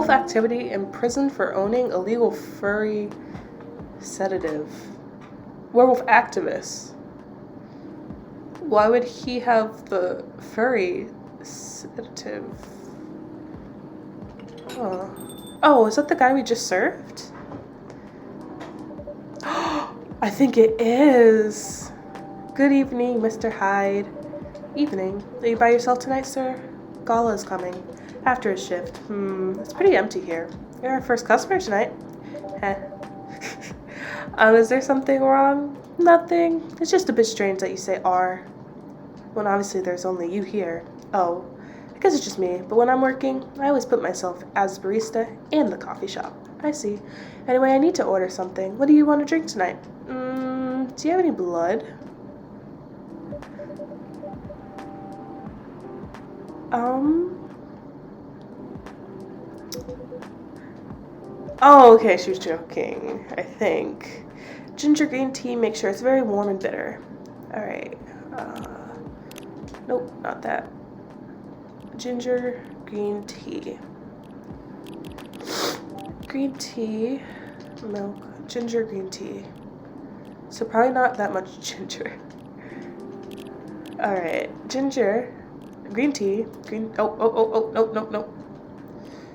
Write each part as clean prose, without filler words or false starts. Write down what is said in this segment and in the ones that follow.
Werewolf activity, imprisoned for owning illegal furry sedative. Werewolf activist. Why would he have the furry sedative? Oh, is that the guy we just served? I think it is. Good evening, Mr. Hyde. Evening. Are you by yourself tonight, sir? Gala is coming. After his shift. It's pretty empty here. You're our first customer tonight. Heh. Is there something wrong? Nothing. It's just a bit strange that you say "are" when obviously there's only you here. Oh, I guess it's just me, but when I'm working, I always put myself as barista in the coffee shop. I see. Anyway, I need to order something. What do you want to drink tonight? Do you have any blood? Oh, okay, she was joking, I think. Ginger green tea, make sure it's very warm and bitter. Alright. Nope, not that. Ginger green tea. Green tea, milk, ginger green tea. So probably not that much ginger. Alright, ginger, green tea, nope.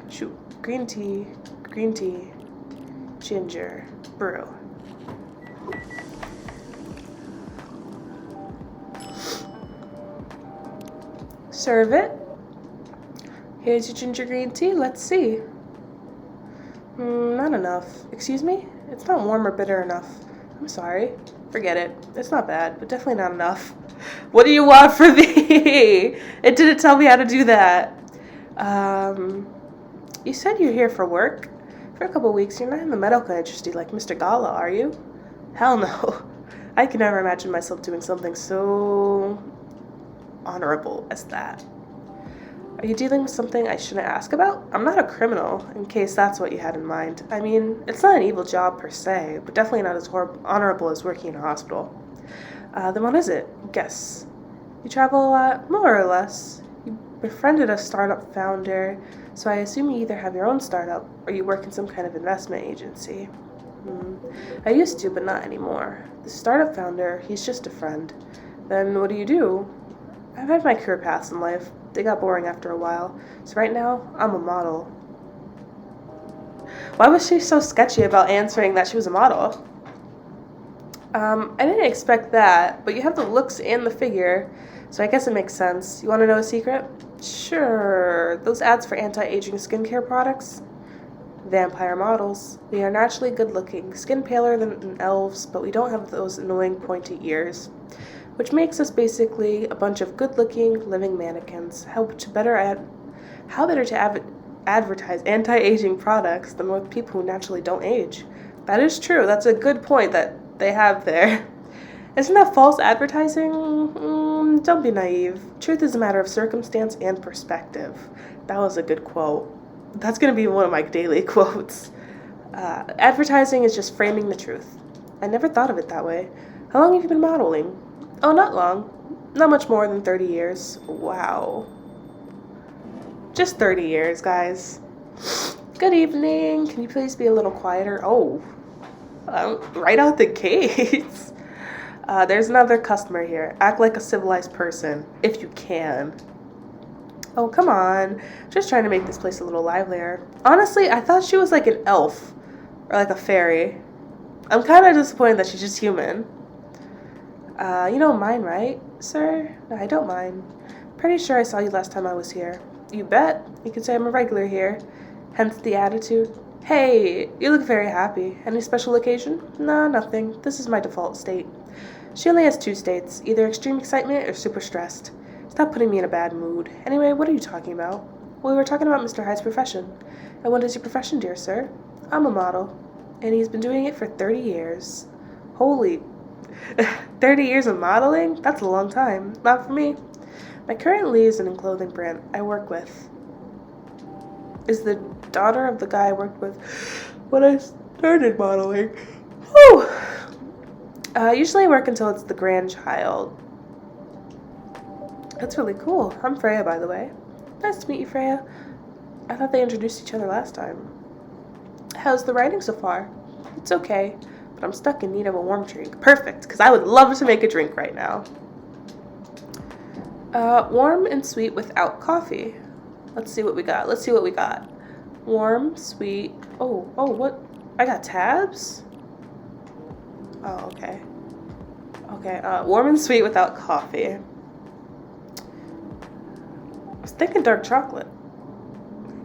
Shoot, green tea, ginger, brew. Serve it. Here's your ginger green tea, let's see. Not enough. Excuse me? It's not warm or bitter enough. I'm sorry. Forget it. It's not bad, but definitely not enough. What do you want from me? It didn't tell me how to do that. You said you're here for work? For a couple weeks, you're not in the medical industry like Mr. Gala, are you? Hell no. I can never imagine myself doing something so honorable as that. Are you dealing with something I shouldn't ask about? I'm not a criminal, in case that's what you had in mind. I mean, it's not an evil job per se, but definitely not as honorable as working in a hospital. Then what is it? Guess. You travel a lot, more or less. You befriended a startup founder, so I assume you either have your own startup or you work in some kind of investment agency. I used to, but not anymore. The startup founder, he's just a friend. Then what do? I've had my career paths in life. They got boring after a while, so right now, I'm a model. Why was she so sketchy about answering that she was a model? I didn't expect that, but you have the looks and the figure, so I guess it makes sense. You want to know a secret? Sure. Those ads for anti-aging skincare products? Vampire models. We are naturally good-looking, skin paler than elves, but we don't have those annoying pointy ears. Which makes us basically a bunch of good-looking, living mannequins. How better to advertise anti-aging products than with people who naturally don't age? That is true. That's a good point that they have there. Isn't that false advertising? Don't be naive. Truth is a matter of circumstance and perspective. That was a good quote. That's going to be one of my daily quotes. Advertising is just framing the truth. I never thought of it that way. How long have you been modeling? Oh, not long. Not much more than 30 years. Wow. Just 30 years, guys. Good evening. Can you please be a little quieter? Oh, right out the gates. There's another customer here. Act like a civilized person, if you can. Oh, come on. Just trying to make this place a little livelier. Honestly, I thought she was like an elf or like a fairy. I'm kind of disappointed that she's just human. You don't mind, right, sir? No, I don't mind. Pretty sure I saw you last time I was here. You bet. You could say I'm a regular here. Hence the attitude. Hey, you look very happy. Any special occasion? Nah, nothing. This is my default state. She only has 2 states, either extreme excitement or super stressed. Stop putting me in a bad mood. Anyway, what are you talking about? Well, we were talking about Mr. Hyde's profession. And what is your profession, dear sir? I'm a model. And he's been doing it for 30 years. Holy 30 years of modeling? That's a long time. Not for me. My current lead is in a clothing brand I work with. Is the daughter of the guy I worked with when I started modeling. Whew. Usually I work until it's the grandchild. That's really cool. I'm Freya, by the way. Nice to meet you, Freya. I thought they introduced each other last time. How's the writing so far? It's okay, but I'm stuck in need of a warm drink. Perfect, because I would love to make a drink right now. Warm and sweet without coffee. Let's see what we got. Warm, sweet. Oh, what? I got tabs? Oh, okay. Okay, warm and sweet without coffee. I was thinking dark chocolate.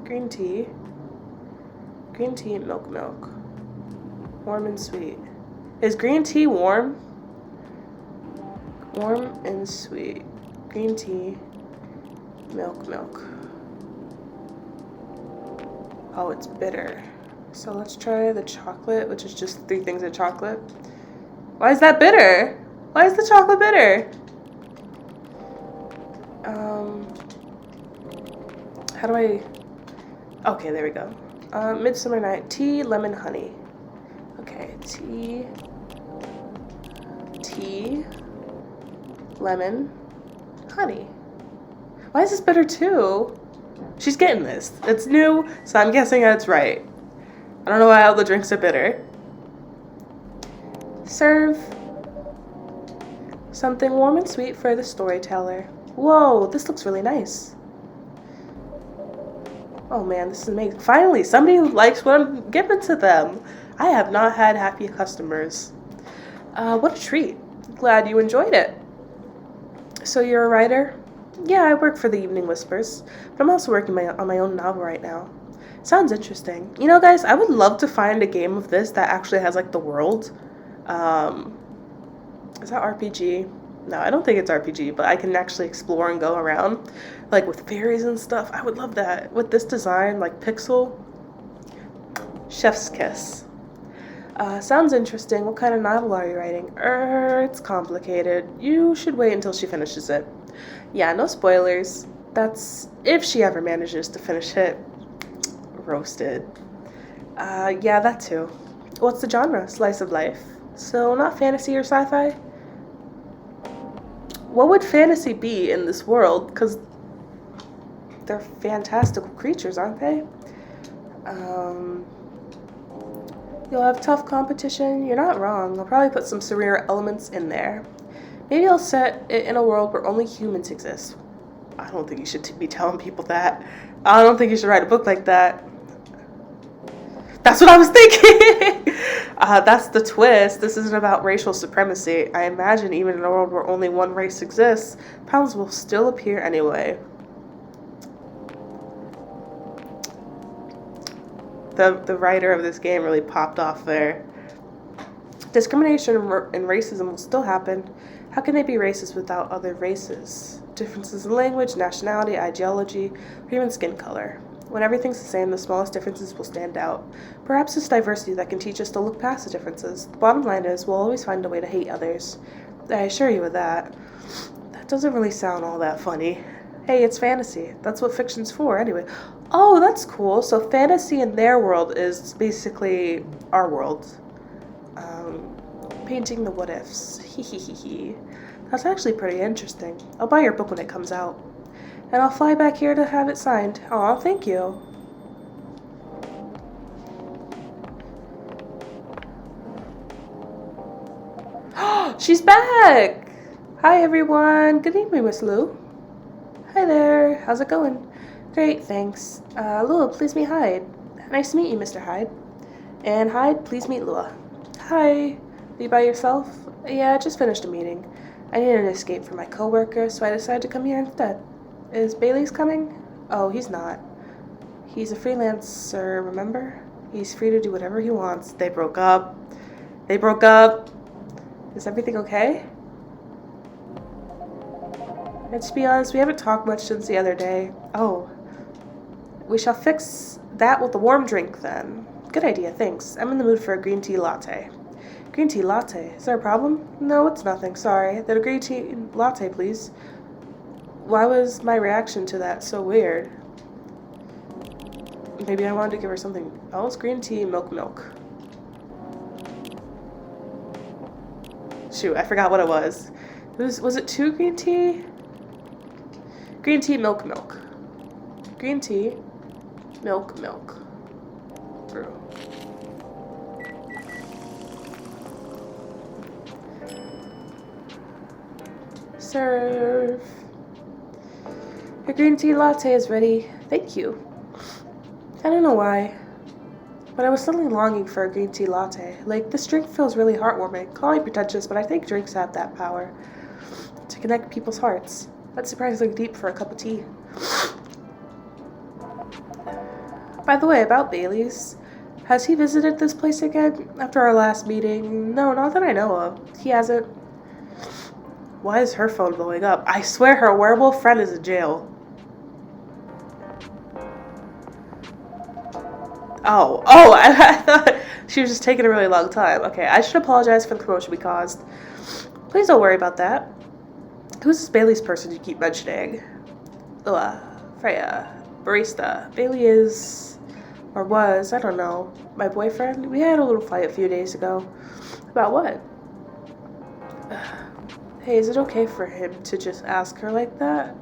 Green tea, milk. Warm and sweet. Is green tea warm? Warm and sweet. Green tea, milk. Oh, it's bitter. So let's try the chocolate, which is just 3 things of chocolate. Why is that bitter? Why is the chocolate bitter? How do I... Okay, there we go. Midsummer Night Tea, lemon, honey. Okay, tea, lemon, honey. Why is this bitter too? She's getting this. It's new, so I'm guessing that's right. I don't know why all the drinks are bitter. Serve something warm and sweet for the storyteller. Whoa, this looks really nice. Oh man, this is amazing. Finally, somebody who likes what I'm giving to them. I have not had happy customers. What a treat. Glad you enjoyed it. So you're a writer? Yeah, I work for the Evening Whispers, but I'm also working on my own novel right now. Sounds interesting. You know, guys, I would love to find a game of this that actually has, like, the world. Is that RPG? No, I don't think it's RPG, but I can actually explore and go around, like, with fairies and stuff. I would love that. With this design, like, pixel. Chef's kiss. Sounds interesting. What kind of novel are you writing? It's complicated. You should wait until she finishes it. Yeah, no spoilers. That's if she ever manages to finish it. Roasted. Yeah, that too. What's the genre? Slice of life. So not fantasy or sci-fi? What would fantasy be in this world? Because they're fantastical creatures, aren't they? You'll have tough competition. You're not wrong. I'll probably put some surreal elements in there. Maybe I'll set it in a world where only humans exist. I don't think you should be telling people that. I don't think you should write a book like that. That's what I was thinking! That's the twist. This isn't about racial supremacy. I imagine even in a world where only one race exists, problems will still appear anyway. The writer of this game really popped off there. Discrimination and racism will still happen. How can they be racist without other races? Differences in language, nationality, ideology, or even skin color. When everything's the same, the smallest differences will stand out. Perhaps it's diversity that can teach us to look past the differences. The bottom line is, we'll always find a way to hate others. I assure you of that. That doesn't really sound all that funny. Hey, it's fantasy. That's what fiction's for, anyway. Oh, that's cool. So fantasy in their world is basically our world. Painting the what-ifs. Hee. That's actually pretty interesting. I'll buy your book when it comes out. And I'll fly back here to have it signed. Aw, thank you. She's back! Hi, everyone. Good evening, Miss Lou. Hi there. How's it going? Great, thanks. Lua, please meet Hyde. Nice to meet you, Mr. Hyde. And Hyde, please meet Lua. Hi. Are you by yourself? Yeah, I just finished a meeting. I needed an escape from my coworker, so I decided to come here instead. Is Bailey's coming? Oh, he's not. He's a freelancer, remember? He's free to do whatever he wants. They broke up. Is everything okay? And to be honest, we haven't talked much since the other day. Oh. We shall fix that with a warm drink then. Good idea, thanks. I'm in the mood for a green tea latte. Green tea latte? Is there a problem? No, it's nothing, sorry. Then a green tea latte, please. Why was my reaction to that so weird? Maybe I wanted to give her something else. Green tea, milk. Shoot, I forgot what it was. Was it 2 green tea? Green tea, milk. Green tea, Milk. Brew. Serve. Your green tea latte is ready. Thank you. I don't know why, but I was suddenly longing for a green tea latte. Like, this drink feels really heartwarming. Call me pretentious, but I think drinks have that power to connect people's hearts. That's surprisingly deep for a cup of tea. By the way, about Bailey's, has he visited this place again after our last meeting? No, not that I know of. He hasn't. Why is her phone blowing up? I swear her werewolf friend is in jail. Oh, I thought she was just taking a really long time. Okay, I should apologize for the commotion we caused. Please don't worry about that. Who's this Bailey's person you keep mentioning? Freya, barista. Bailey is, or was, I don't know, my boyfriend? We had a little fight a few days ago. About what? Hey, is it okay for him to just ask her like that?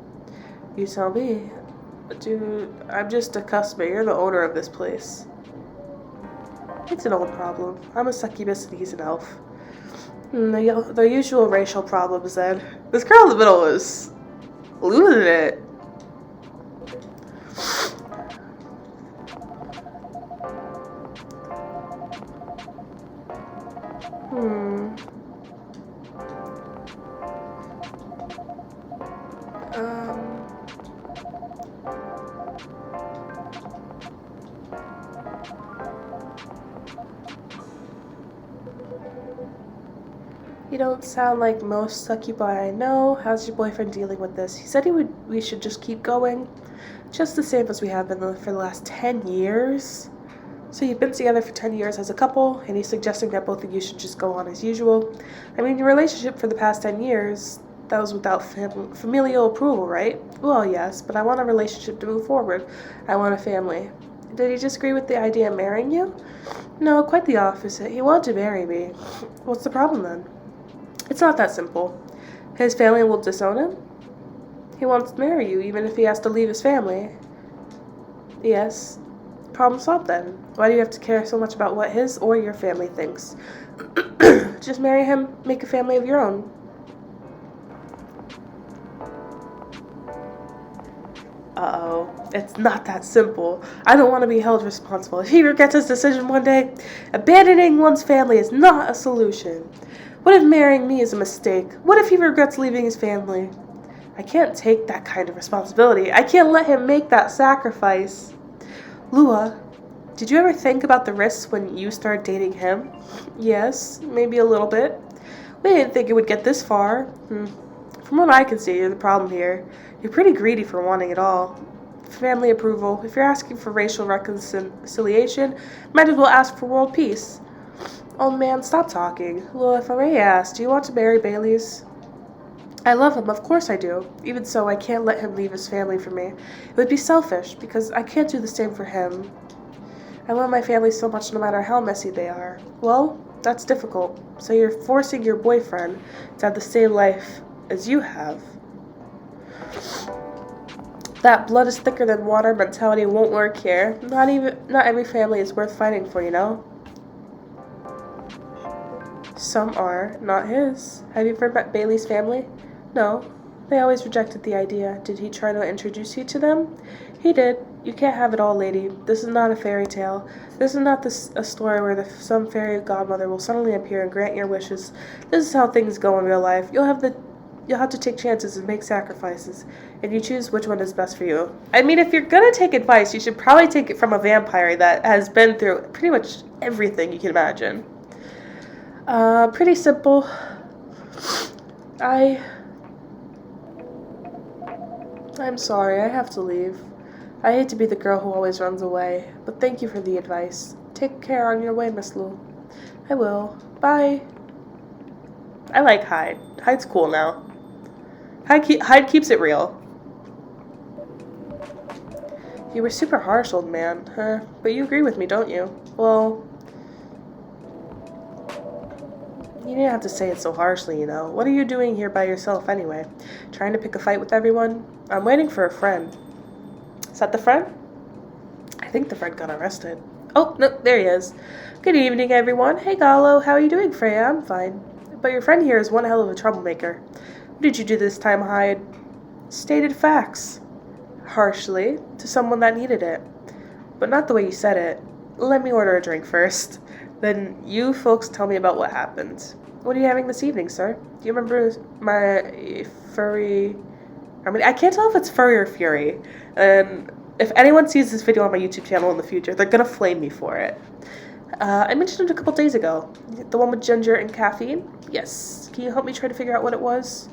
You tell me. Dude, I'm just a customer. You're the owner of this place. It's an old problem. I'm a succubus and he's an elf. The usual racial problems then. This girl in the middle is losing it. You don't sound like most succubi I know. How's your boyfriend dealing with this? He said we should just keep going. Just the same as we have been for the last 10 years. So you've been together for 10 years as a couple, and he's suggesting that both of you should just go on as usual. I mean, your relationship for the past 10 years, that was without familial approval, right? Well, yes, but I want a relationship to move forward. I want a family. Did he disagree with the idea of marrying you? No, quite the opposite. He wanted to marry me. What's the problem then? It's not that simple. His family will disown him? He wants to marry you, even if he has to leave his family. Yes. Problem solved then. Why do you have to care so much about what his or your family thinks? Just marry him, make a family of your own. Uh-oh. It's not that simple. I don't want to be held responsible. If he regrets his decision one day, abandoning one's family is not a solution. What if marrying me is a mistake? What if he regrets leaving his family? I can't take that kind of responsibility. I can't let him make that sacrifice. Lua, did you ever think about the risks when you started dating him? Yes, maybe a little bit. We didn't think it would get this far. From what I can see, you're the problem here. You're pretty greedy for wanting it all. Family approval. If you're asking for racial reconciliation, might as well ask for world peace. Old man, stop talking. Lua, if I may ask, do you want to marry Bailey's? I love him, of course I do. Even so, I can't let him leave his family for me. It would be selfish, because I can't do the same for him. I love my family so much no matter how messy they are. Well, that's difficult. So you're forcing your boyfriend to have the same life as you have. That blood is thicker than water mentality won't work here. Not every family is worth fighting for, you know? Some are, not his. Have you ever met Bailey's family? No. They always rejected the idea. Did he try to introduce you to them? He did. You can't have it all, lady. This is not a fairy tale. This is not a story where some fairy godmother will suddenly appear and grant your wishes. This is how things go in real life. You'll have to take chances and make sacrifices, and you choose which one is best for you. I mean, if you're gonna take advice, you should probably take it from a vampire that has been through pretty much everything you can imagine. Pretty simple. I'm sorry, I have to leave. I hate to be the girl who always runs away, but thank you for the advice. Take care on your way, Miss Lu. I will. Bye. I like Hyde. Hyde's cool now. Hyde keeps it real. You were super harsh, old man, huh? But you agree with me, don't you? Well, you didn't have to say it so harshly, you know. What are you doing here by yourself anyway? Trying to pick a fight with everyone? I'm waiting for a friend. Is that the friend? I I think the friend got arrested. Oh, no, there he is. Good evening, everyone. Hey, Gallo. How are you doing, Freya? I'm fine. But your friend here is one hell of a troublemaker. What did you do this time, Hyde? Stated facts. Harshly, to someone that needed it. But not the way you said it. Let me order a drink first. Then you folks tell me about what happened. What are you having this evening, sir? Do you remember my furry... I can't tell if it's furry or fury. And if anyone sees this video on my YouTube channel in the future, they're gonna flame me for it. I mentioned it a couple days ago. The one with ginger and caffeine? Yes. Can you help me try to figure out what it was?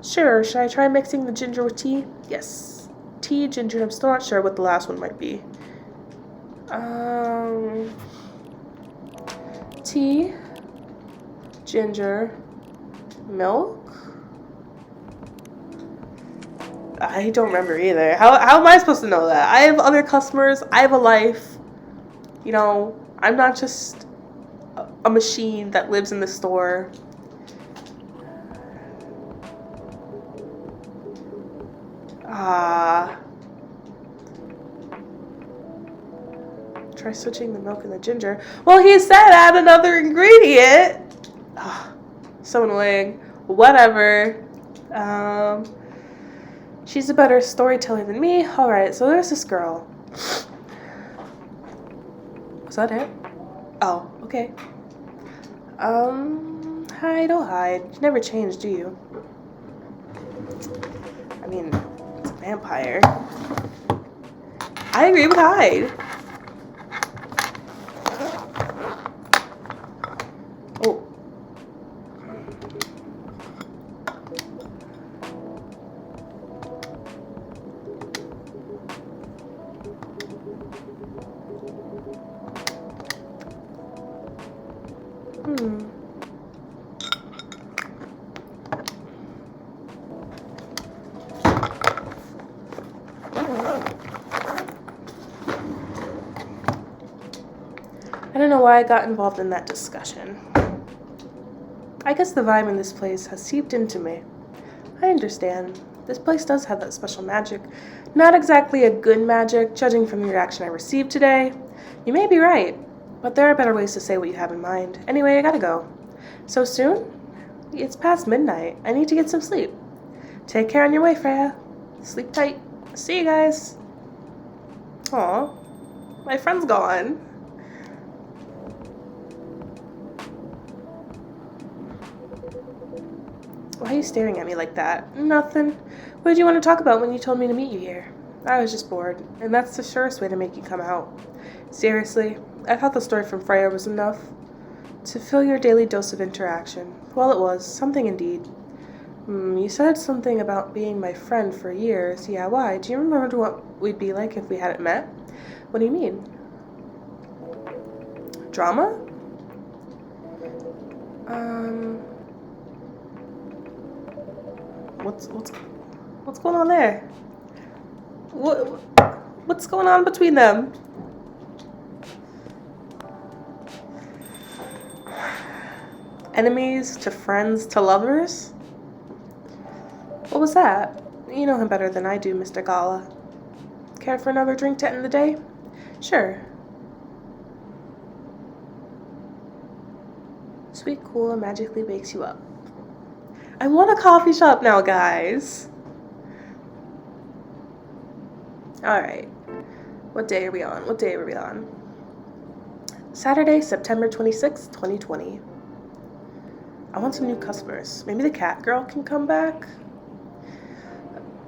Sure. Should I try mixing the ginger with tea? Yes. Tea, ginger, I'm still not sure what the last one might be. Tea, ginger, milk? I don't remember either. How am I supposed to know that? I have other customers. I have a life. You know, I'm not just a machine that lives in the store. Try switching the milk and the ginger. Well, he said add another ingredient. So annoying. Whatever. She's a better storyteller than me. Alright, so there's this girl. Was that it? Oh, okay. Hide, oh hide. You never change, do you? I mean, it's a vampire. I agree with Hyde. Oh. I don't know why I got involved in that discussion. I guess the vibe in this place has seeped into me. I understand. This place does have that special magic. Not exactly a good magic, judging from the reaction I received today. You may be right, but there are better ways to say what you have in mind. Anyway, I gotta go. So soon? It's past midnight. I need to get some sleep. Take care on your way, Freya. Sleep tight. See you guys. Aw, my friend's gone. Why are you staring at me like that? Nothing. What did you want to talk about when you told me to meet you here? I was just bored, and that's the surest way to make you come out. Seriously, I thought the story from Freya was enough to fill your daily dose of interaction. Well, it was. Something indeed. You said something about being my friend for years. Yeah, why? Do you remember what we'd be like if we hadn't met? What do you mean? Drama? What's going on there? What's going on between them? Enemies to friends to lovers? What was that? You know him better than I do, Mr. Gala. Care for another drink to end the day? Sure. Sweet Cola magically wakes you up. I want a coffee shop now, guys. Alright. What day are we on? Saturday, September 26th, 2020. I want some new customers. Maybe the cat girl can come back?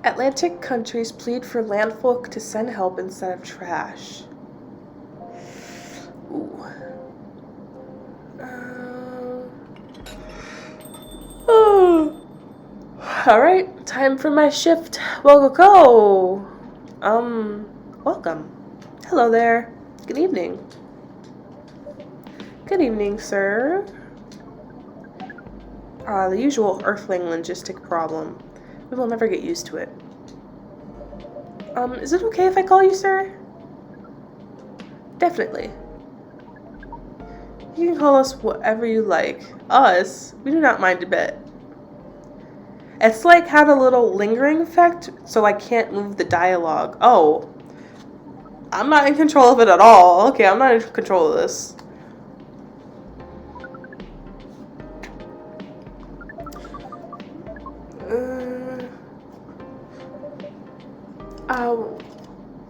Atlantic countries plead for landfolk to send help instead of trash. Ooh. Alright, time for my shift. Well, go. Welcome. Hello there. Good evening. Good evening, sir. The usual earthling logistic problem. We will never get used to it. Is it okay if I call you sir? Definitely. You can call us whatever you like. Us? We do not mind a bit. It's like had a little lingering effect, so I can't move the dialogue. Oh. I'm not in control of it at all. Okay, I'm not in control of this.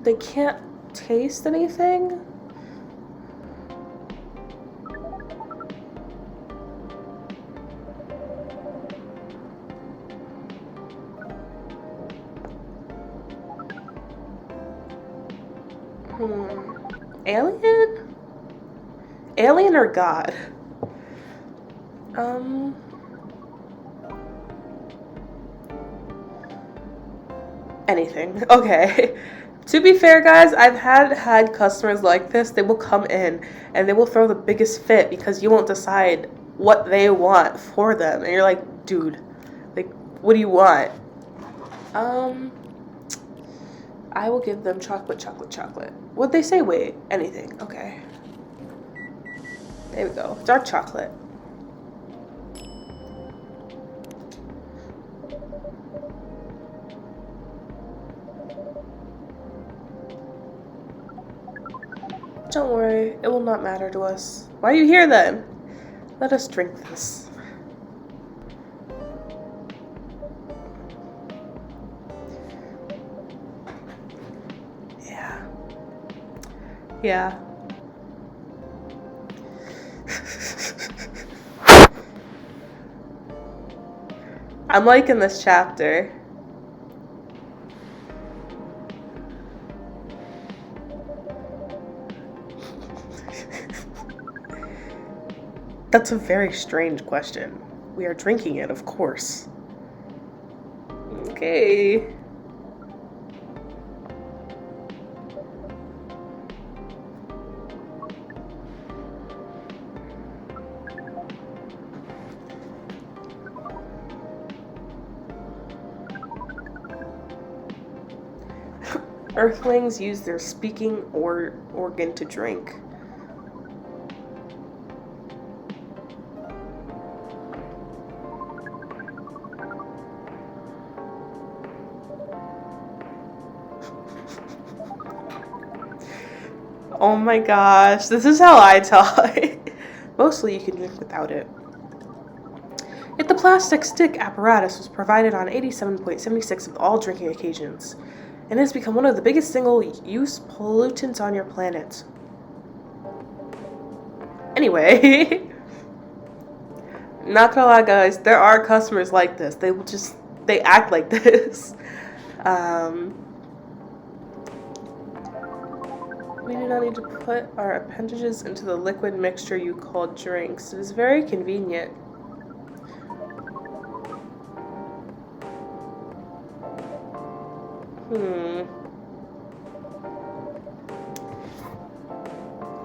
They can't taste anything? Alien? Alien or God? Anything. Okay. To be fair, guys, I've had customers like this. They will come in and they will throw the biggest fit because you won't decide what they want for them. And you're like, dude, like, what do you want? I will give them chocolate, chocolate, chocolate. What'd they say? Wait, anything. Okay. There we go. Dark chocolate. Don't worry, it will not matter to us. Why are you here then? Let us drink this. Yeah. Yeah. I'm liking this chapter. That's a very strange question. We are drinking it, of course. Okay. Earthlings use their speaking organ to drink. Oh my gosh, this is how I talk. Mostly you can drink without it. Yet the plastic stick apparatus was provided on 87.76 of all drinking occasions, and has become one of the biggest single-use pollutants on your planet. Anyway, not gonna lie, guys, there are customers like this. They act like this. We do not need to put our appendages into the liquid mixture you call drinks. It is very convenient.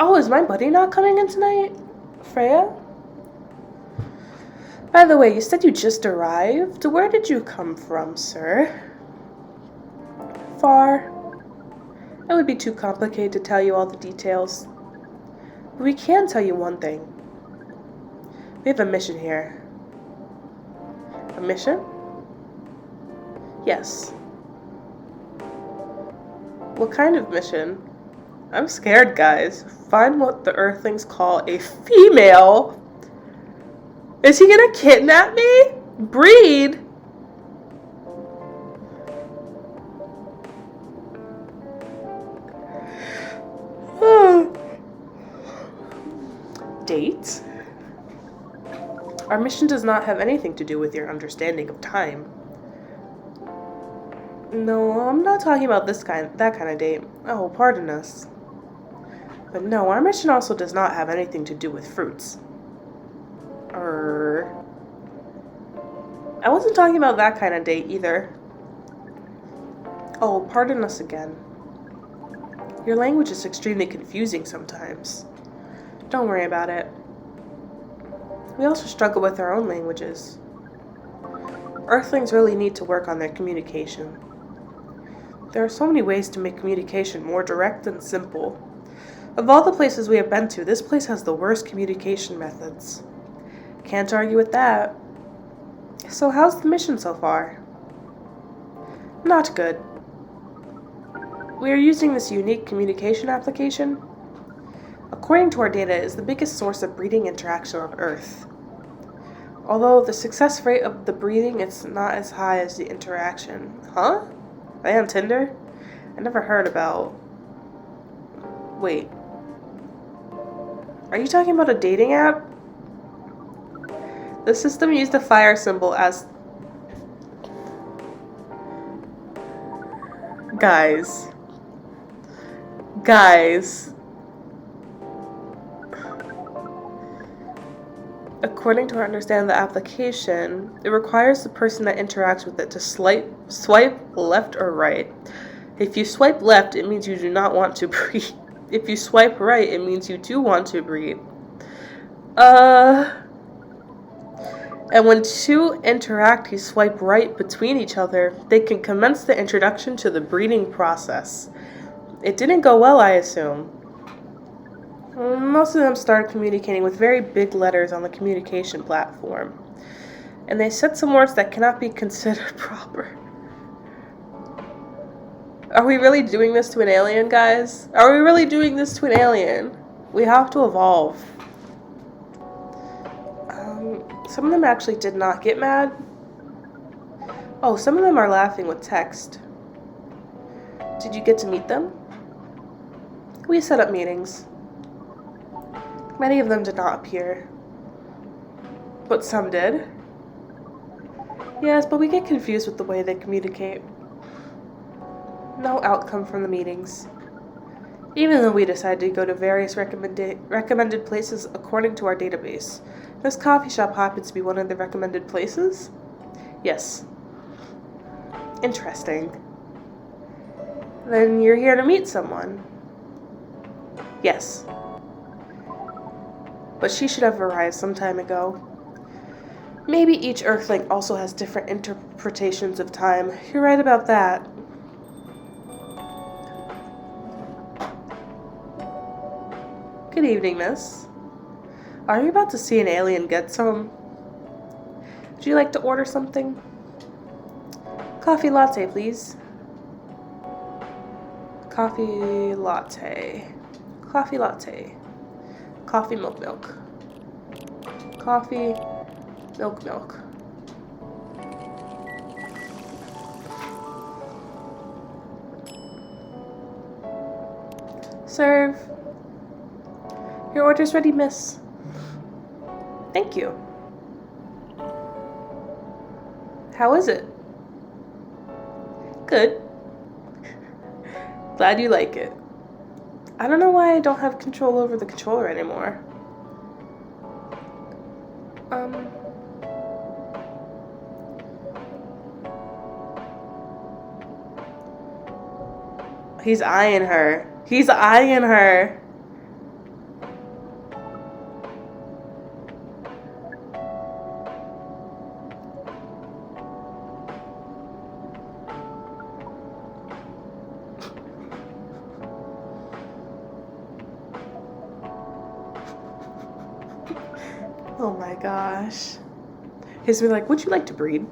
Oh, is my buddy not coming in tonight? Freya? By the way, you said you just arrived. Where did you come from, sir? Far. It would be too complicated to tell you all the details. But we can tell you one thing. We have a mission here. A mission? Yes. What kind of mission? I'm scared, guys. Find what the Earthlings call a female. Is he gonna kidnap me? Breed? Date? Our mission does not have anything to do with your understanding of time. No, I'm not talking about that kind of date. Oh, pardon us. But no, our mission also does not have anything to do with fruits. I wasn't talking about that kind of date either. Oh, pardon us again. Your language is extremely confusing sometimes. Don't worry about it. We also struggle with our own languages. Earthlings really need to work on their communication. There are so many ways to make communication more direct and simple. Of all the places we have been to, this place has the worst communication methods. Can't argue with that. So how's the mission so far? Not good. We are using this unique communication application. According to our data, it is the biggest source of breeding interaction on Earth. Although the success rate of the breeding is not as high as the interaction. Huh? Are they on Tinder? I never heard about... Wait. Are you talking about a dating app? The system used the fire symbol as... Guys. According to our understanding of the application, it requires the person that interacts with it to swipe left or right. If you swipe left, it means you do not want to breed. If you swipe right, it means you do want to breed. And when two interactees swipe right between each other, they can commence the introduction to the breeding process. It didn't go well, I assume. Most of them started communicating with very big letters on the communication platform. And they said some words that cannot be considered proper. Are we really doing this to an alien, guys? Are we really doing this to an alien? We have to evolve. Some of them actually did not get mad. Oh, some of them are laughing with text. Did you get to meet them? We set up meetings. Many of them did not appear. But some did. Yes, but we get confused with the way they communicate. No outcome from the meetings. Even though we decided to go to various recommended places according to our database. This coffee shop happens to be one of the recommended places? Yes. Interesting. Then you're here to meet someone? Yes. But she should have arrived some time ago. Maybe each Earthling also has different interpretations of time. You're right about that. Good evening, miss. Are you about to see an alien get some? Would you like to order something? Coffee latte, please. Coffee latte. Coffee latte. Coffee milk. Coffee milk. Serve. Your order's ready, miss. Thank you. How is it? Good. Glad you like it. I don't know why I don't have control over the controller anymore. He's eyeing her. He's eyeing her. Oh my gosh. He's be like, would you like to breed?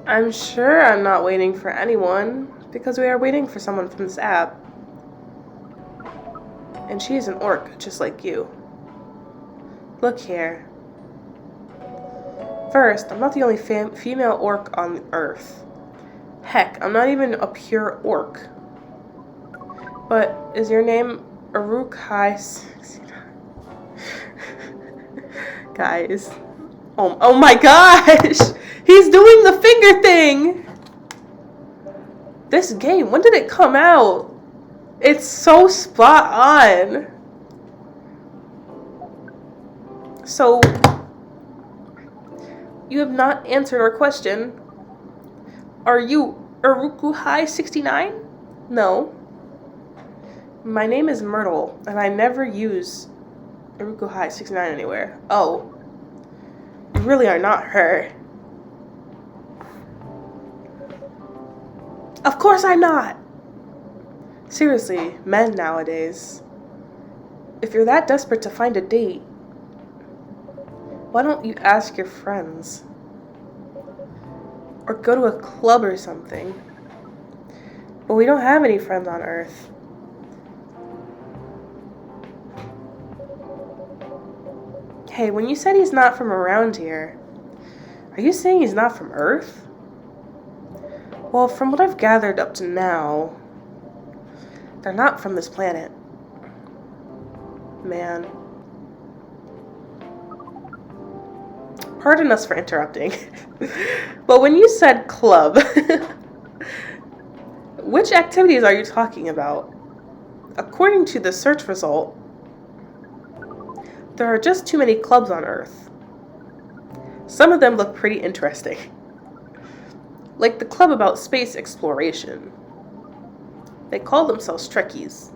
I'm sure I'm not waiting for anyone, because we are waiting for someone from this app. And she is an orc, just like you. Look here. First, I'm not the only female orc on Earth. Heck, I'm not even a pure orc. But is your name Uruk-hai-69? Guys. Oh my gosh! He's doing the finger thing! This game, when did it come out? It's so spot on. So, you have not answered our question. Are you Uruk-hai-69? No. My name is Myrtle, and I never use Uruk-hai-69 anywhere. Oh. really are not her. Of course I'm not! Seriously, men nowadays. If you're that desperate to find a date, why don't you ask your friends? Or go to a club or something. But we don't have any friends on Earth. Hey, when you said he's not from around here, are you saying he's not from Earth? Well, from what I've gathered up to now, they're not from this planet. Man. Pardon us for interrupting. But when you said club, which activities are you talking about? According to the search result, there are just too many clubs on Earth. Some of them look pretty interesting. Like the club about space exploration. They call themselves Trekkies.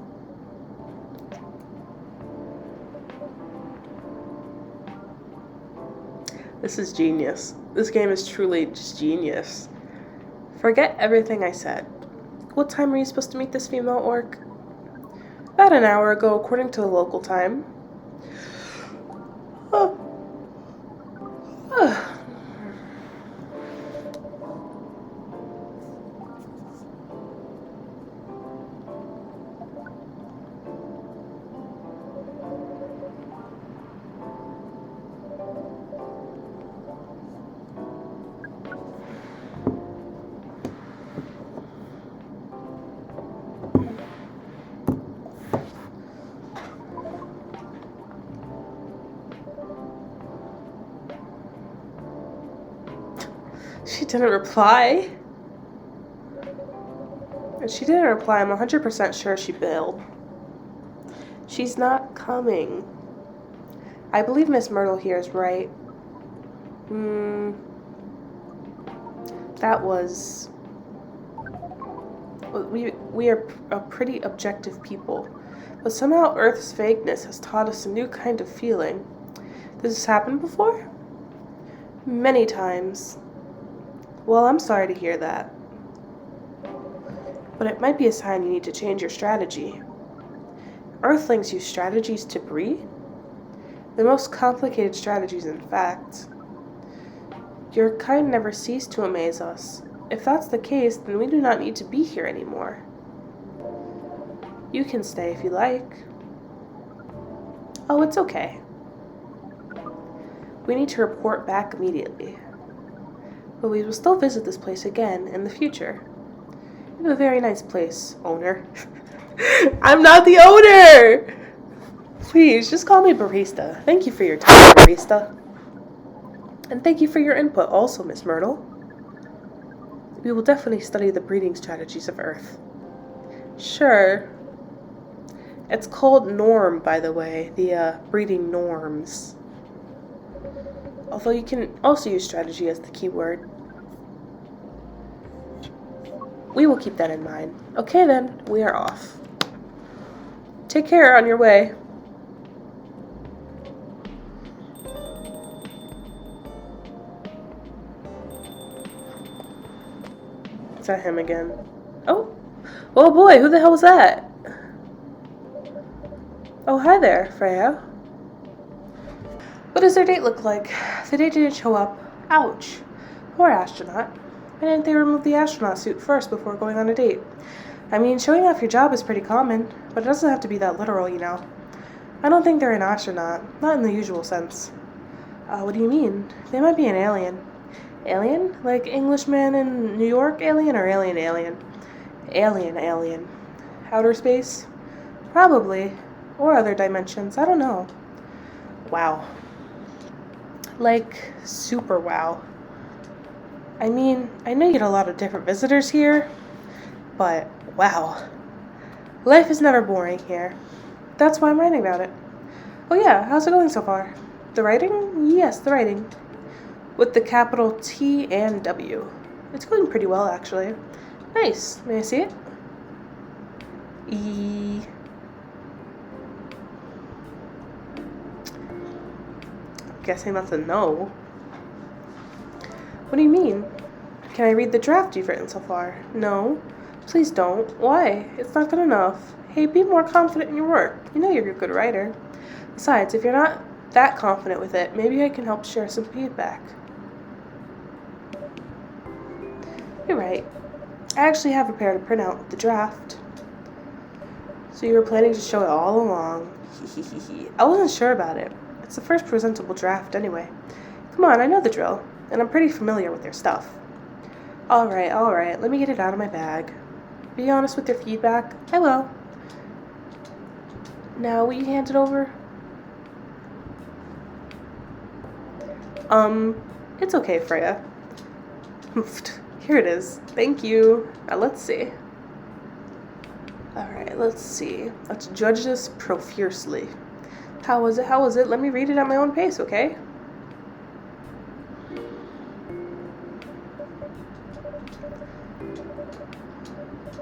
This is genius. This game is truly just genius. Forget everything I said. What time were you supposed to meet this female orc? About an hour ago, according to the local time. She didn't reply. If she didn't reply, I'm 100% sure she bailed. She's not coming. I believe Miss Myrtle here is right. That was... We are a pretty objective people. But somehow Earth's vagueness has taught us a new kind of feeling. This has happened before? Many times. Well, I'm sorry to hear that. But it might be a sign you need to change your strategy. Earthlings use strategies to breed? The most complicated strategies, in fact. Your kind never cease to amaze us. If that's the case, then we do not need to be here anymore. You can stay if you like. Oh, it's okay. We need to report back immediately. But we will still visit this place again in the future. You have a very nice place, owner. I'm not the owner! Please, just call me barista. Thank you for your time, barista. And thank you for your input also, Miss Myrtle. We will definitely study the breeding strategies of Earth. Sure. It's called norm, by the way, the breeding norms. Although you can also use strategy as the key word. We will keep that in mind. Okay then, we are off. Take care on your way. Is that him again? Oh! Oh boy, who the hell was that? Oh, hi there, Freya. What does their date look like? The date didn't show up. Ouch. Poor astronaut. Why didn't they remove the astronaut suit first before going on a date? I mean, showing off your job is pretty common, but it doesn't have to be that literal, you know. I don't think they're an astronaut. Not in the usual sense. What do you mean? They might be an alien. Alien? Like Englishman in New York alien or alien alien? Alien. Outer space? Probably. Or other dimensions. I don't know. Wow. Like, super wow. I mean, I know you get a lot of different visitors here, but wow. Life is never boring here. That's why I'm writing about it. Oh yeah, how's it going so far? The writing? Yes, the writing. With the capital T and W. It's going pretty well, actually. Nice. May I see it? Guessing that's a no. What do you mean? Can I read the draft you've written so far? No. Please don't. Why? It's not good enough. Hey, be more confident in your work. You know you're a good writer. Besides, if you're not that confident with it, maybe I can help share some feedback. You're right. I actually have prepared a printout of the draft. So you were planning to show it all along. I wasn't sure about it. It's the first presentable draft anyway. Come on, I know the drill, and I'm pretty familiar with your stuff. Alright, let me get it out of my bag. Be honest with your feedback. I will. Now, will you hand it over? It's okay, Freya. Here it is. Thank you. Now, let's see. Alright, let's see. Let's judge this profusely. How was it? Let me read it at my own pace, okay?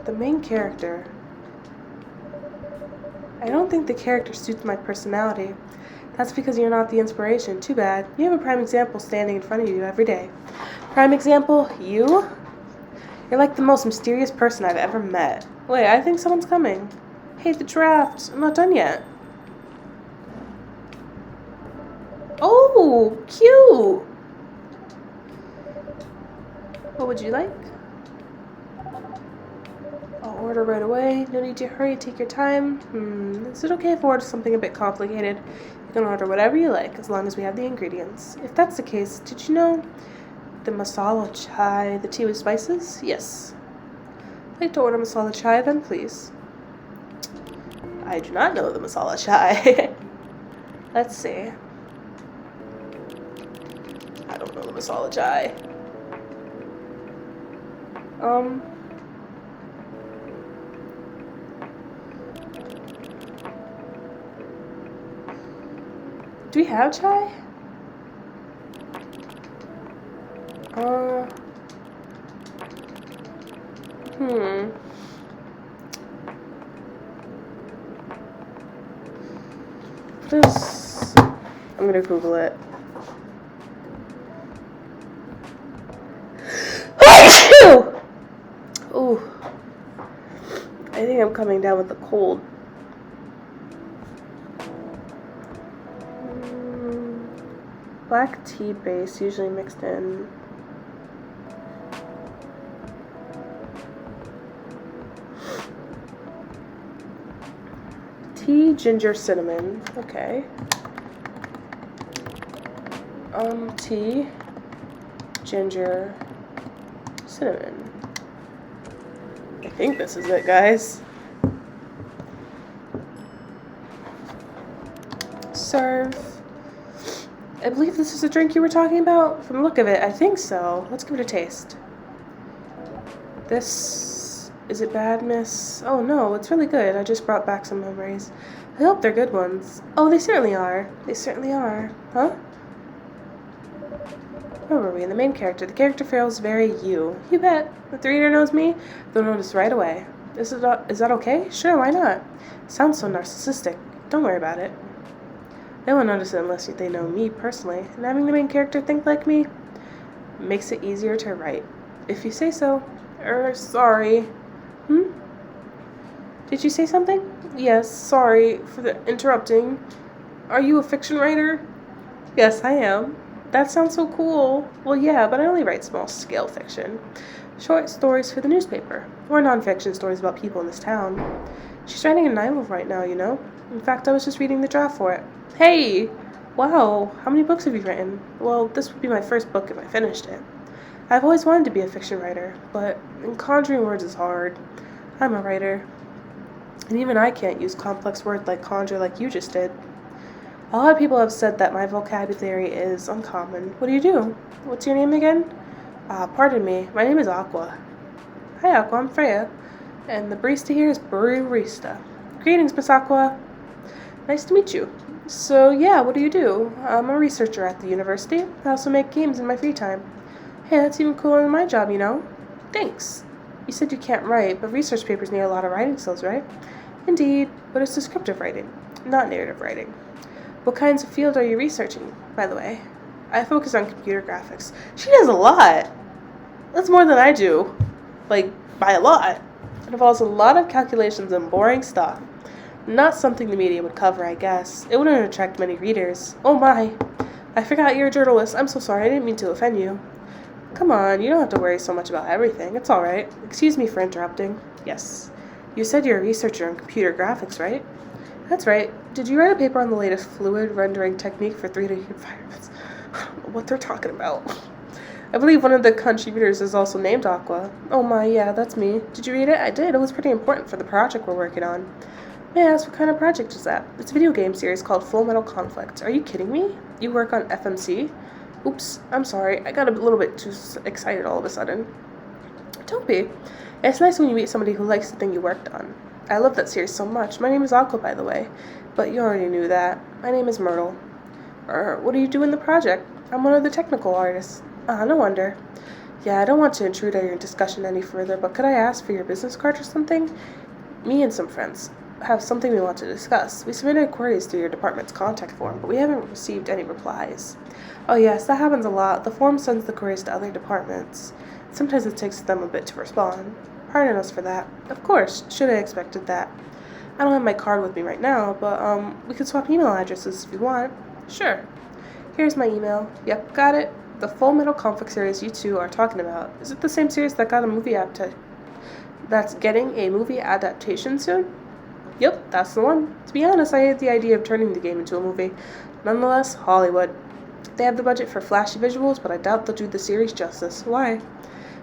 The main character. I don't think the character suits my personality. That's because you're not the inspiration. Too bad. You have a prime example standing in front of you every day. Prime example? You? You're like the most mysterious person I've ever met. Wait, I think someone's coming. Hey, the draft. I'm not done yet. Oh, cute. What would you like? I'll order right away. No need to hurry. Take your time. Is it okay if I order something a bit complicated? You can order whatever you like, as long as we have the ingredients. If that's the case, did you know the masala chai, the tea with spices? Yes. I'd like to order masala chai then, please. I do not know the masala chai. Let's see. I don't know the masala chai. Do we have chai? I'm gonna Google it. Ooh. I think I'm coming down with a cold. Black tea base, usually mixed in. Tea, ginger, cinnamon. Okay. Tea, ginger, cinnamon. I think this is it, guys. Serve. I believe this is a drink you were talking about. From the look of it, I think so. Let's give it a taste. This... Is it bad, miss? Oh no, it's really good. I just brought back some memories. I hope they're good ones. Oh, they certainly are. They certainly are. Huh? Where were we? In the main character. The character feels very you. You bet. If the reader knows me, they'll notice right away. Is that okay? Sure, why not? Sounds so narcissistic. Don't worry about it. They won't notice it unless they know me personally. And having the main character think like me makes it easier to write. If you say so. Sorry. Did you say something? Yes, sorry for the interrupting. Are you a fiction writer? Yes, I am. That sounds so cool. Well, yeah, but I only write small-scale fiction. Short stories for the newspaper. Or non-fiction stories about people in this town. She's writing a novel right now, you know? In fact, I was just reading the draft for it. Hey! Wow, how many books have you written? Well, this would be my first book if I finished it. I've always wanted to be a fiction writer, but conjuring words is hard. I'm a writer. And even I can't use complex words like conjure like you just did. A lot of people have said that my vocabulary is uncommon. What do you do? What's your name again? Pardon me. My name is Aqua. Hi, Aqua. I'm Freya. And the barista here is Barista. Greetings, Miss Aqua. Nice to meet you. So, yeah, what do you do? I'm a researcher at the university. I also make games in my free time. Hey, that's even cooler than my job, you know? Thanks. You said you can't write, but research papers need a lot of writing skills, right? Indeed, but it's descriptive writing, not narrative writing. What kinds of field are you researching, by the way? I focus on computer graphics. She does a lot. That's more than I do. Like, by a lot. It involves a lot of calculations and boring stuff. Not something the media would cover, I guess. It wouldn't attract many readers. Oh my. I forgot you're a journalist. I'm so sorry. I didn't mean to offend you. Come on, you don't have to worry so much about everything. It's alright. Excuse me for interrupting. Yes. You said you're a researcher in computer graphics, right? That's right. Did you write a paper on the latest fluid rendering technique for 3D environments? I don't know what they're talking about. I believe one of the contributors is also named Aqua. Oh my, yeah, that's me. Did you read it? I did. It was pretty important for the project we're working on. May I ask what kind of project is that? It's a video game series called Full Metal Conflict. Are you kidding me? You work on FMC? Oops, I'm sorry. I got a little bit too excited all of a sudden. Don't be. It's nice when you meet somebody who likes the thing you worked on. I love that series so much. My name is Aqua, by the way. But you already knew that. My name is Myrtle. What do you do in the project? I'm one of the technical artists. No wonder. Yeah, I don't want to intrude on your discussion any further, but could I ask for your business card or something? Me and some friends have something we want to discuss. We submitted queries through your department's contact form, but we haven't received any replies. Oh yes, that happens a lot. The form sends the queries to other departments. Sometimes it takes them a bit to respond. Pardon us for that. Of course, should have expected that. I don't have my card with me right now, but we could swap email addresses if you want. Sure. Here's my email. Yep, got it. The Full Metal Conflict series you two are talking about. Is it the same series that got a movie that's getting a movie adaptation soon? Yep, that's the one. To be honest, I hate the idea of turning the game into a movie. Nonetheless, Hollywood. They have the budget for flashy visuals, but I doubt they'll do the series justice. Why?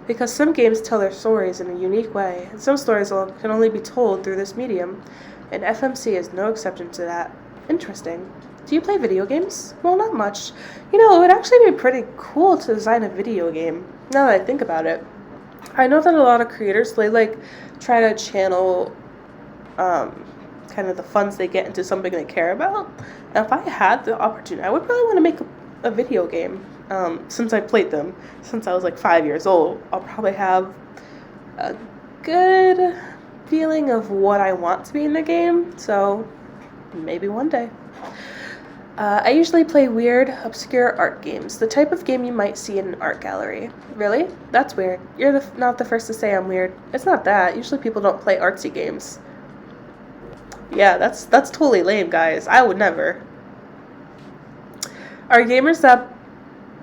Because some games tell their stories in a unique way, and some stories can only be told through this medium, and FMC is no exception to that. Interesting. Do you play video games? Well, not much. You know, it would actually be pretty cool to design a video game, now that I think about it. I know that a lot of creators, they try to channel kind of the funds they get into something they care about. And if I had the opportunity, I would probably want to make a video game. Since I played them since I was like 5 years old, I'll probably have a good feeling of what I want to be in the game. So maybe one day. I usually play weird, obscure art games, the type of game you might see in an art gallery. Really? That's weird. You're not the first to say I'm weird. It's not that. Usually people don't play artsy games. Yeah, that's totally lame, guys. I would never. Are gamers that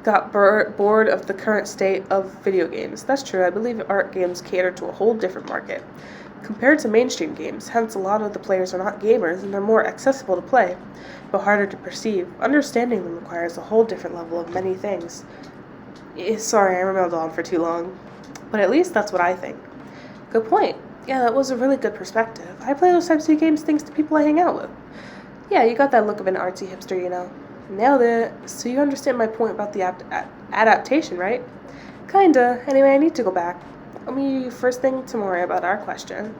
got bored of the current state of video games? That's true. I believe art games cater to a whole different market compared to mainstream games. Hence, a lot of the players are not gamers, and they're more accessible to play, but harder to perceive. Understanding them requires a whole different level of many things. Sorry, I rambled on for too long, but at least that's what I think. Good point. Yeah, that was a really good perspective. I play those types of games thanks to people I hang out with. Yeah, you got that look of an artsy hipster, you know. Nailed it. So you understand my point about the adaptation, right? Kinda. Anyway, I need to go back. I'll meet you first thing tomorrow about our question.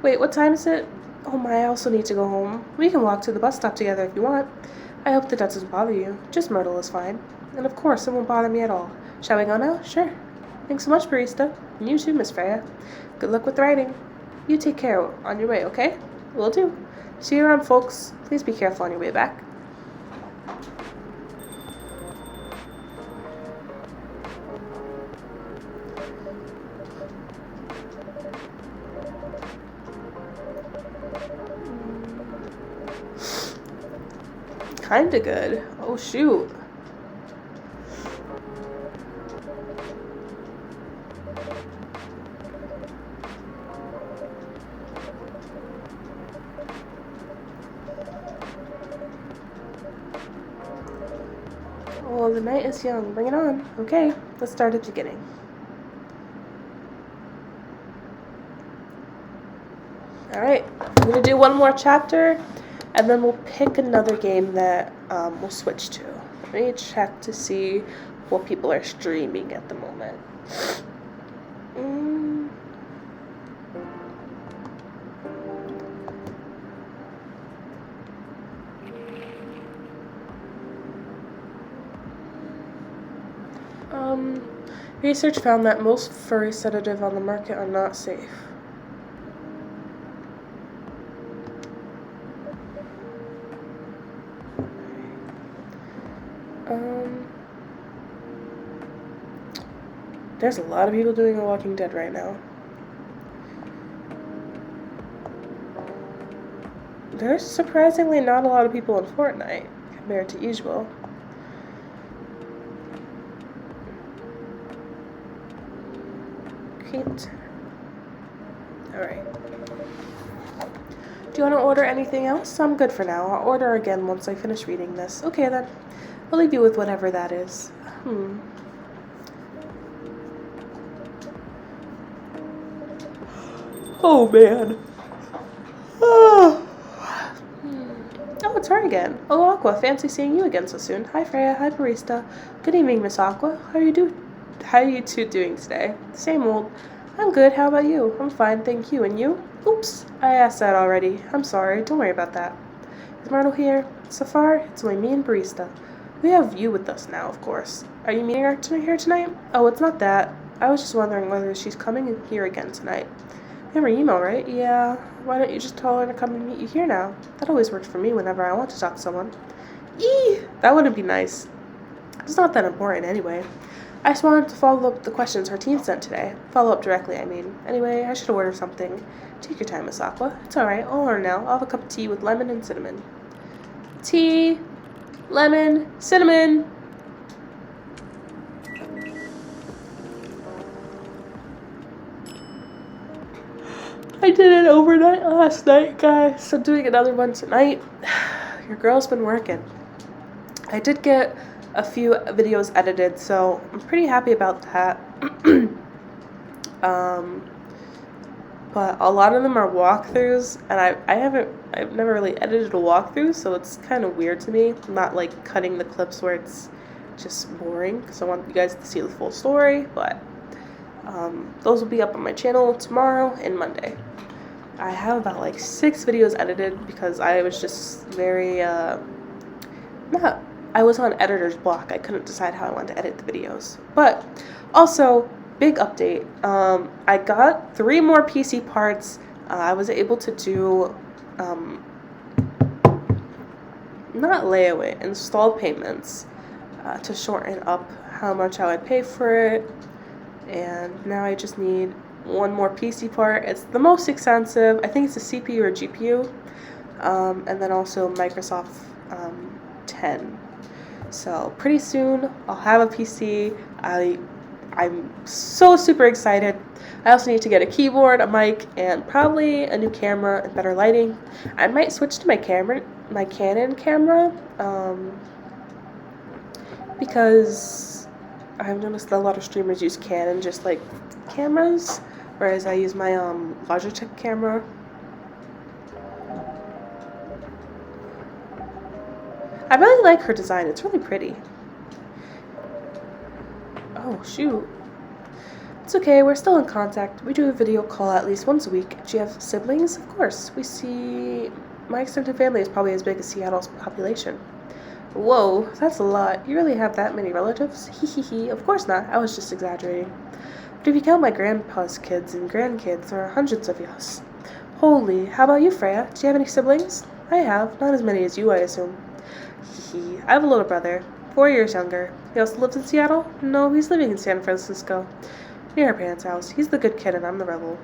Wait, what time is it? Oh my, I also need to go home. We can walk to the bus stop together if you want. I hope that doesn't bother you. Just Myrtle is fine. And of course, it won't bother me at all. Shall we go now? Sure. Thanks so much, barista. And you too, Miss Freya. Good luck with writing. You take care on your way, okay? Will do. See you around, folks. Please be careful on your way back. Kinda good. Oh shoot. Well, the night is young. Bring it on. Okay, let's start at the beginning. Alright, I'm going to do one more chapter, and then we'll pick another game that we'll switch to. Let me check to see what people are streaming at the moment. Research found that most furry sedatives on the market are not safe. There's a lot of people doing The Walking Dead right now. There's surprisingly not a lot of people in Fortnite compared to usual. Great. Alright. Do you want to order anything else? I'm good for now. I'll order again once I finish reading this. Okay then. I'll leave you with whatever that is. Oh man. Oh, it's her again. Oh, Aqua, fancy seeing you again so soon. Hi, Freya. Hi, Barista. Good evening, Miss Aqua. How are you two doing today? Same old. I'm good. How about you? I'm fine, thank you. And you? Oops, I asked that already. I'm sorry. Don't worry about that. Is Myrtle here? So far, it's only me and Barista. We have you with us now, of course. Are you meeting her here tonight? Oh, it's not that. I was just wondering whether she's coming here again tonight. You have her email, right? Yeah. Why don't you just tell her to come and meet you here now? That always works for me whenever I want to talk to someone. That wouldn't be nice. It's not that important anyway. I just wanted to follow up the questions her team sent today. Follow up directly, I mean. Anyway, I should order something. Take your time, Miss Aqua. It's alright. I'll order now. I'll have a cup of tea with lemon and cinnamon. Tea, lemon, cinnamon. I did it overnight last night, guys. So I'm doing another one tonight. Your girl's been working. I did get a few videos edited, so I'm pretty happy about that. But a lot of them are walkthroughs, and I've never really edited a walkthrough, so it's kind of weird to me. I'm not like cutting the clips where it's just boring, because I want you guys to see the full story, but those will be up on my channel tomorrow and Monday. I have about like 6 videos edited because I was just very, I was on editor's block. I couldn't decide how I wanted to edit the videos. But also, big update. I got 3 more PC parts. I was able to do, not layaway, install payments to shorten up how much I would pay for it. And now I just need 1 more PC part. It's the most expensive. I think it's a CPU or GPU. And then also Microsoft 10. So pretty soon I'll have a PC. I'm so super excited. I also need to get a keyboard, a mic, and probably a new camera and better lighting. I might switch to my Canon camera, because I've noticed that a lot of streamers use Canon just like cameras, whereas I use my Logitech camera. I really like her design. It's really pretty. Oh, shoot. It's okay. We're still in contact. We do a video call at least once a week. Do you have siblings? Of course. We see... My extended family is probably as big as Seattle's population. Whoa, that's a lot. You really have that many relatives? Hee. Of course not. I was just exaggerating. But if you count my grandpa's kids and grandkids, there are hundreds of us. Holy. How about you, Freya? Do you have any siblings? I have. Not as many as you, I assume. I have a little brother, 4 years younger. He also lives in Seattle? No, he's living in San Francisco, near our parents' house. He's the good kid and I'm the rebel.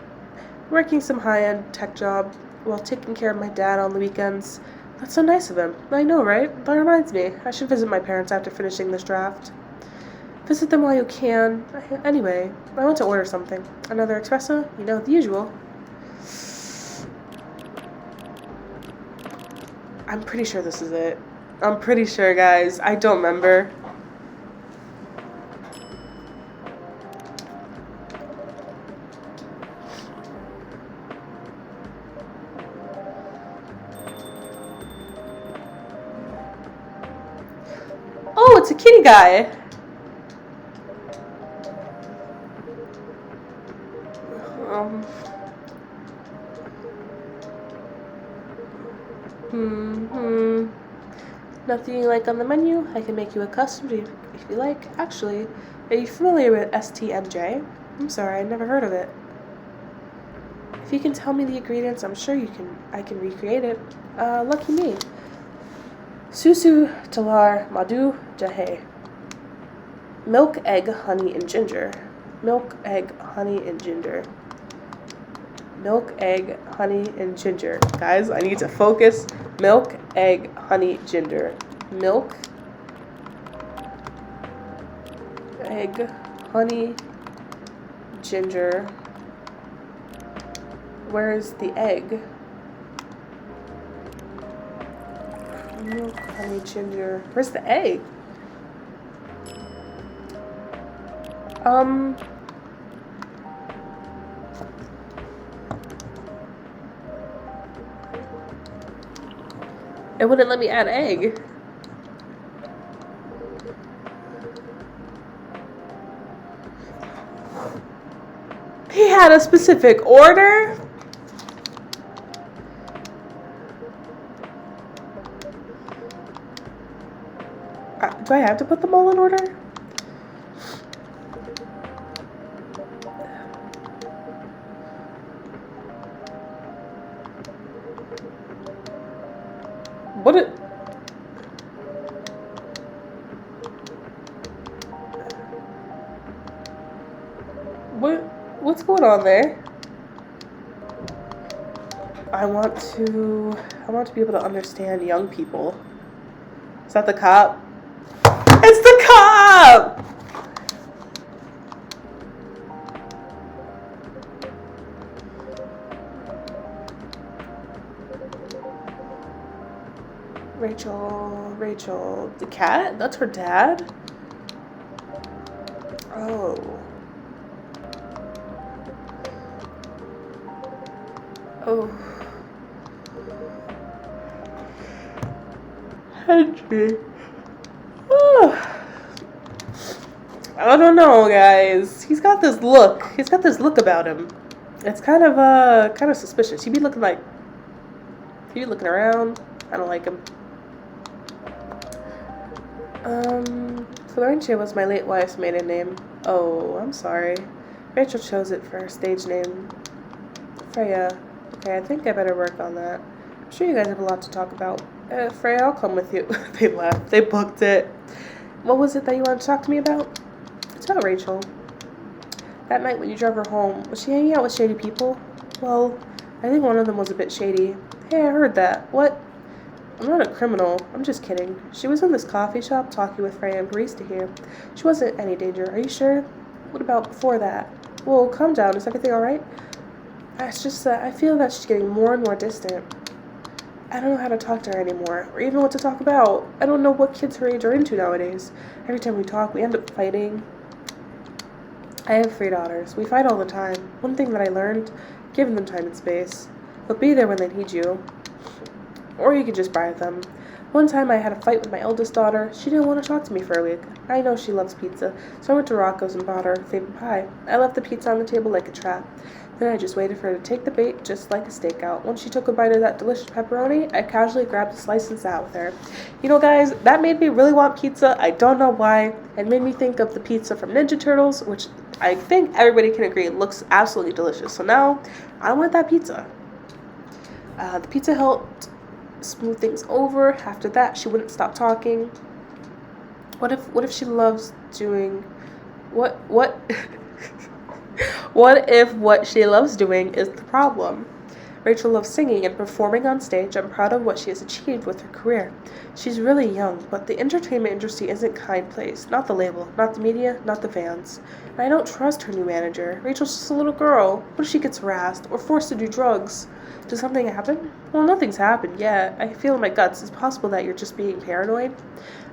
Working some high-end tech job while taking care of my dad on the weekends. That's so nice of him. I know, right? That reminds me, I should visit my parents after finishing this draft. Visit them while you can. Anyway, I want to order something. Another espresso? You know, the usual. I'm pretty sure this is it. I'm pretty sure, guys. I don't remember. Oh, it's a kitty guy. Nothing you like on the menu? I can make you a custom if you like. Actually, are you familiar with STMJ? I'm sorry, I never heard of it. If you can tell me the ingredients, I'm sure I can recreate it. Lucky me. Susu, talar, madhu, jahe. Milk, egg, honey, and ginger. Milk, egg, honey, and ginger. Milk, egg, honey, and ginger. Guys, I need to focus. Milk, egg, honey, ginger. Milk, egg, honey, ginger. Where's the egg? Milk, honey, ginger. Where's the egg? It wouldn't let me add egg. He had a specific order? Do I have to put them all in order? What's going on there? I want to be able to understand young people. Is that the cop? It's the cop! Rachel, the cat? That's her dad? Oh. Oh. Henry. Oh. I don't know, guys. He's got this look. He's got this look about him. It's kind of suspicious. He be looking around. I don't like him. Florentia was my late wife's maiden name. Oh, I'm sorry. Rachel chose it for her stage name. Freya. Okay, I think I better work on that. I'm sure you guys have a lot to talk about. Freya, I'll come with you. They left. They booked it. What was it that you wanted to talk to me about? It's about Rachel. That night when you drove her home, was she hanging out with shady people? Well, I think one of them was a bit shady. Hey, I heard that. What? I'm not a criminal. I'm just kidding. She was in this coffee shop talking with Freya and barista here. She wasn't any danger. Are you sure? What about before that? Well, calm down. Is everything alright? It's just that I feel that she's getting more and more distant. I don't know how to talk to her anymore, or even what to talk about. I don't know what kids her age are into nowadays. Every time we talk, we end up fighting. I have 3 daughters. We fight all the time. One thing that I learned, give them time and space. But be there when they need you. Or you could just bribe them. One time I had a fight with my eldest daughter. She didn't want to talk to me for a week. I know she loves pizza, so I went to Rocco's and bought her a favorite pie. I left the pizza on the table like a trap. Then I just waited for her to take the bait, just like a stakeout. Once she took a bite of that delicious pepperoni, I casually grabbed a slice and sat with her. You know, guys, that made me really want pizza. I don't know why. It made me think of the pizza from Ninja Turtles, which I think everybody can agree looks absolutely delicious. So now, I want that pizza. The pizza helped smooth things over. After that, she wouldn't stop talking. What if she loves doing what what if what she loves doing is the problem? Rachel loves singing and performing on stage. I'm proud of what she has achieved with her career. She's really young, but the entertainment industry isn't a kind place. Not the label, not the media, not the fans. And I don't trust her new manager. Rachel's just a little girl. What if she gets harassed or forced to do drugs? Does something happen? Well, nothing's happened yet. I feel in my guts it's possible that you're just being paranoid.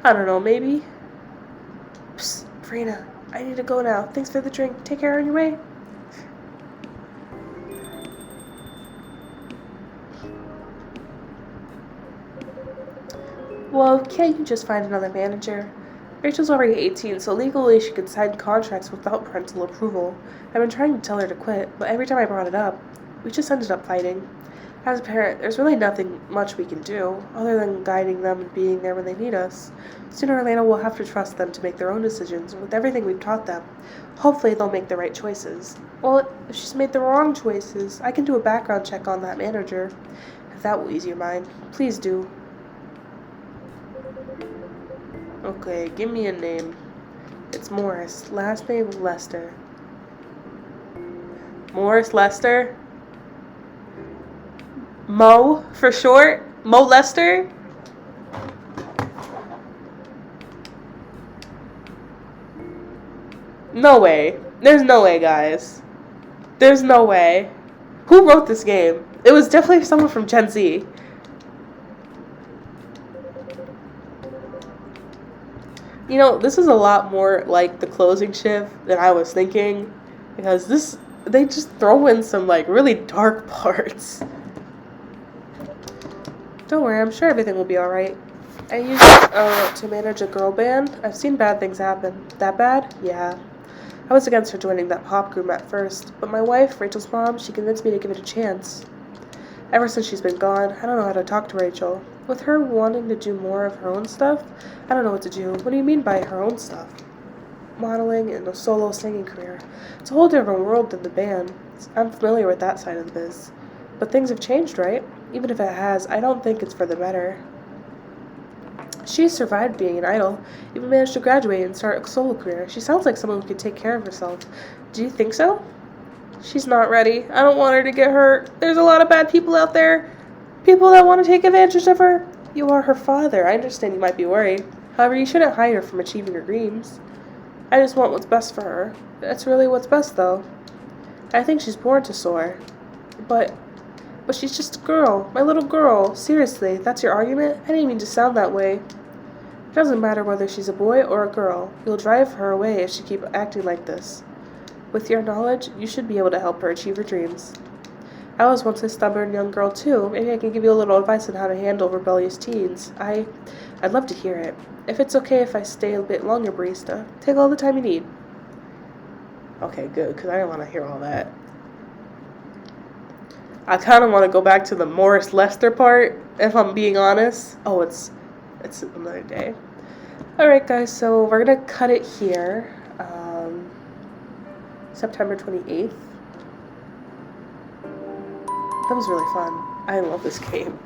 I don't know, maybe. Psst, Farina, I need to go now. Thanks for the drink. Take care on your way. Well, can't you just find another manager? Rachel's already 18, so legally she could sign contracts without parental approval. I've been trying to tell her to quit, but every time I brought it up, we just ended up fighting. As a parent, there's really nothing much we can do, other than guiding them and being there when they need us. Sooner or later, we'll have to trust them to make their own decisions with everything we've taught them. Hopefully, they'll make the right choices. Well, if she's made the wrong choices, I can do a background check on that manager. If that will ease your mind, please do. Okay, give me a name. It's Morris. Last name, Lester. Morris Lester. Mo, for short. Mo Lester. No way. There's no way, guys. There's no way. Who wrote this game? It was definitely someone from Gen Z. You know, this is a lot more like the closing shift than I was thinking. Because they just throw in some like really dark parts. Don't worry, I'm sure everything will be alright. I used to manage a girl band. I've seen bad things happen. That bad? Yeah. I was against her joining that pop group at first, but my wife, Rachel's mom, she convinced me to give it a chance. Ever since she's been gone, I don't know how to talk to Rachel. With her wanting to do more of her own stuff, I don't know what to do. What do you mean by her own stuff? Modeling and a solo singing career. It's a whole different world than the band. I'm familiar with that side of the biz. But things have changed, right? Even if it has, I don't think it's for the better. She survived being an idol, even managed to graduate and start a solo career. She sounds like someone who could take care of herself. Do you think so? She's not ready. I don't want her to get hurt. There's a lot of bad people out there. People that want to take advantage of her. You are her father. I understand you might be worried. However, you shouldn't hide her from achieving her dreams. I just want what's best for her. That's really what's best, though. I think she's born to soar. But she's just a girl. My little girl. Seriously, that's your argument? I didn't mean to sound that way. It doesn't matter whether she's a boy or a girl. You'll drive her away if she keeps acting like this. With your knowledge, you should be able to help her achieve her dreams. I was once a stubborn young girl, too. Maybe I can give you a little advice on how to handle rebellious teens. I'd love to hear it. If it's okay if I stay a bit longer, barista, take all the time you need. Okay, good, because I don't want to hear all that. I kind of want to go back to the Morris Lester part, if I'm being honest. Oh, it's another day. Alright, guys, so we're going to cut it here. September 28th. That was really fun. I love this game.